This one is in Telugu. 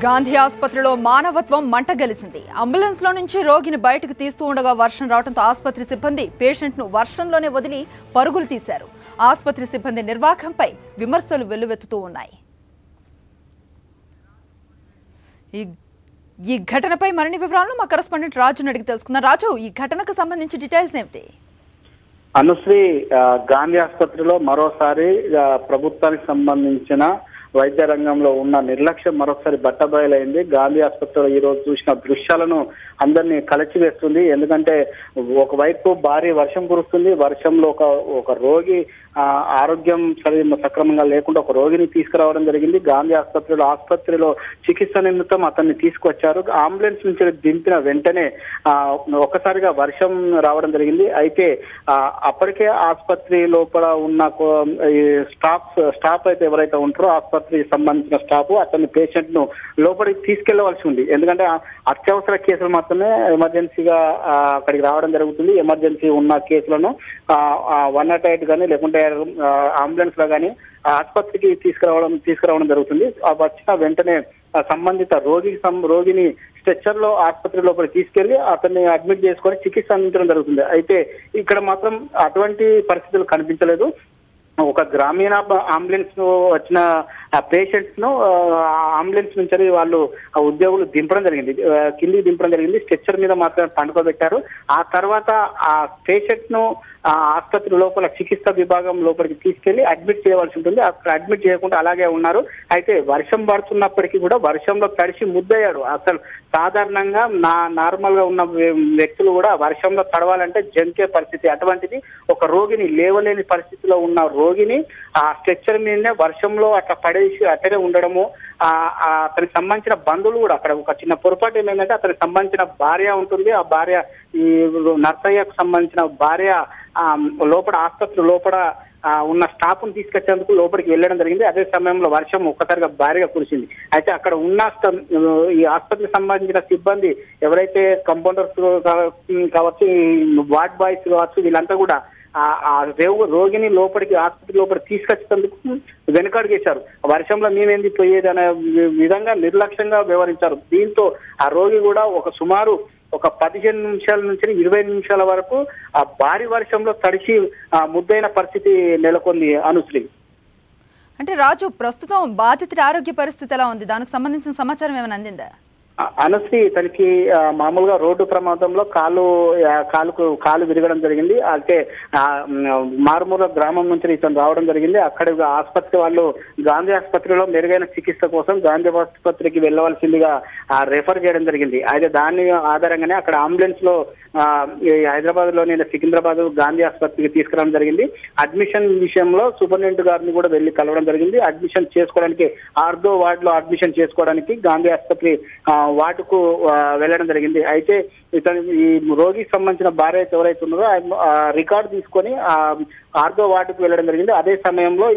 గాంధీ ఆసుపత్రిలో మానవత్వం మంటగలిసింది. అంబులెన్స్ లో నుంచి రోగిని బయటకు తీస్తూ ఉండగా వర్షం రావడంతో ఆసుపత్రి సిబ్బంది పేషెంట్ ను వర్షంలోనే వదిలి పరుగులు తీశారు. ఆసుపత్రి సిబ్బంది నిర్వాహకంపై విమర్శలు వెల్లువెత్తుతూ ఉన్నాయి. ఈ ఘటనపై మరిన్ని వివరాలను మా కరెస్పాండెంట్ రాజును అడిగి తెలుసుకుందాం. రాజు, ఈ ఘటనకు సంబంధించి డీటెయిల్స్ ఏమిటి? అనుశ్రీ, గాంధీ ఆసుపత్రిలో మరోసారి ప్రభుత్వానికి సంబంధించిన వైద్య రంగంలో ఉన్న నిర్లక్ష్యం మరొకసారి బట్టబయలైంది. గాంధీ ఆసుపత్రిలో ఈ రోజు చూసిన దృశ్యాలను అందరినీ కలిచివేస్తుంది. ఎందుకంటే ఒకవైపు భారీ వర్షం కురుస్తుంది. వర్షంలో ఒక రోగి ఆరోగ్యం సక్రమంగా లేకుండా ఒక రోగిని తీసుకురావడం జరిగింది. గాంధీ ఆసుపత్రిలో చికిత్స నిమిత్తం అతన్ని తీసుకొచ్చారు. అంబులెన్స్ నుంచి దింపిన వెంటనే ఒక్కసారిగా వర్షం రావడం జరిగింది. అయితే అప్పటికే ఆసుపత్రి లోపల ఉన్న స్టాఫ్ అయితే ఎవరైతే ఉంటారో ఆసుపత్రికి సంబంధించిన స్టాఫ్ అతన్ని పేషెంట్ ను లోపలికి తీసుకెళ్లవలసి ఉంది. ఎందుకంటే అత్యవసర కేసులు మాత్రమే ఎమర్జెన్సీగా అక్కడికి రావడం జరుగుతుంది. ఎమర్జెన్సీ ఉన్న కేసులను 108 కానీ లేకుంటే అంబులెన్స్ లో కానీ ఆసుపత్రికి తీసుకురావడం జరుగుతుంది. వచ్చిన వెంటనే సంబంధిత రోగిని స్ట్రెచ్చర్ లో ఆసుపత్రి లోపలికి తీసుకెళ్లి అతన్ని అడ్మిట్ చేసుకొని చికిత్స అందించడం జరుగుతుంది. అయితే ఇక్కడ మాత్రం అటువంటి పరిస్థితులు కనిపించలేదు. ఒక గ్రామీణ అంబులెన్స్ వచ్చిన పేషెంట్స్ ను అంబులెన్స్ నుంచి వాళ్ళు ఉద్యోగులు దింపడం జరిగింది, కిందికి దింపడం జరిగింది. స్ట్రెచ్చర్ మీద మాత్రం పండుకోబెట్టారు. ఆ తర్వాత ఆ పేషెంట్ ను ఆసుపత్రి లోపల చికిత్స విభాగం లోపలికి తీసుకెళ్లి అడ్మిట్ చేయవలసి ఉంటుంది. అక్కడ అడ్మిట్ చేయకుండా అలాగే ఉన్నారు. అయితే వర్షం పడుతున్నప్పటికీ కూడా వర్షంలో తడిసి ముద్దయ్యాడు. అసలు సాధారణంగా నార్మల్ గా ఉన్న వ్యక్తులు కూడా వర్షంలో తడవాలంటే జంకే పరిస్థితి. అటువంటిది ఒక రోగిని లేవలేని పరిస్థితిలో ఉన్న రోగిని ఆ స్ట్రెచ్చర్ మీదనే వర్షంలో అట్లా పడేసి అట్టనే ఉండడము. అతనికి సంబంధించిన బంధువులు కూడా అక్కడ ఒక చిన్న పొరపాటు ఏమైందంటే అతనికి సంబంధించిన భార్య ఉంటుంది. ఆ భార్య ఈ నర్సయ్యకు సంబంధించిన భార్య లోపల ఆసుపత్రి లోపల ఉన్న స్టాఫ్ ను తీసుకొచ్చేందుకు లోపలికి వెళ్ళడం జరిగింది. అదే సమయంలో వర్షం ఒక్కసారిగా భారీగా కురిసింది. అయితే అక్కడ ఉన్న ఈ ఆసుపత్రికి సంబంధించిన సిబ్బంది ఎవరైతే కంపౌండర్స్ కావచ్చు, వార్డ్ బాయ్స్ కావచ్చు, వీళ్ళంతా కూడా రోగిని లోపలికి ఆసుపత్రి లోపలికి తీసుకొచ్చేందుకు వెనుకడుగేశారు. వర్షంలో మేమేంది పోయేది అనే విధంగా నిర్లక్ష్యంగా వ్యవహరించారు. దీంతో ఆ రోగి కూడా సుమారు ఒక 15 నిమిషాల నుంచి 20 నిమిషాల వరకు ఆ భారీ వర్షంలో తడిసి ముద్దైన పరిస్థితి నెలకొంది. అనుశ్రీ, అంటే రాజు, ప్రస్తుతం బాధితుడి ఆరోగ్య పరిస్థితి ఎలా ఉంది? దానికి సంబంధించిన సమాచారం ఏమైనా అందిందా? అనుశ్రీ, తనకి మామూలుగా రోడ్డు ప్రమాదంలో కాలు విరగడం జరిగింది. అంటే మారుమూల గ్రామం నుంచి ఇతను రావడం జరిగింది. అక్కడ ఆసుపత్రి వాళ్ళు గాంధీ ఆసుపత్రిలో మెరుగైన చికిత్స కోసం గాంధీ ఆసుపత్రికి వెళ్ళవలసిందిగా రెఫర్ చేయడం జరిగింది. అయితే దాని ఆధారంగానే అక్కడ అంబులెన్స్ లో హైదరాబాద్ లోని సికింద్రాబాద్ గాంధీ ఆసుపత్రికి తీసుకురావడం జరిగింది. అడ్మిషన్ విషయంలో సూపరింటెండెంట్ గారిని కూడా వెళ్లి కలవడం జరిగింది. అడ్మిషన్ చేసుకోవడానికి ఆర్థో వార్డ్ లో అడ్మిషన్ చేసుకోవడానికి గాంధీ ఆసుపత్రి వార్డుకు వెళ్ళడం జరిగింది. అయితే ఇతను ఈ రోగికి సంబంధించిన భార్య ఎవరైతే ఉన్నారో రికార్డు తీసుకొని ఆర్థో వార్డుకు వెళ్ళడం జరిగింది. అదే సమయంలో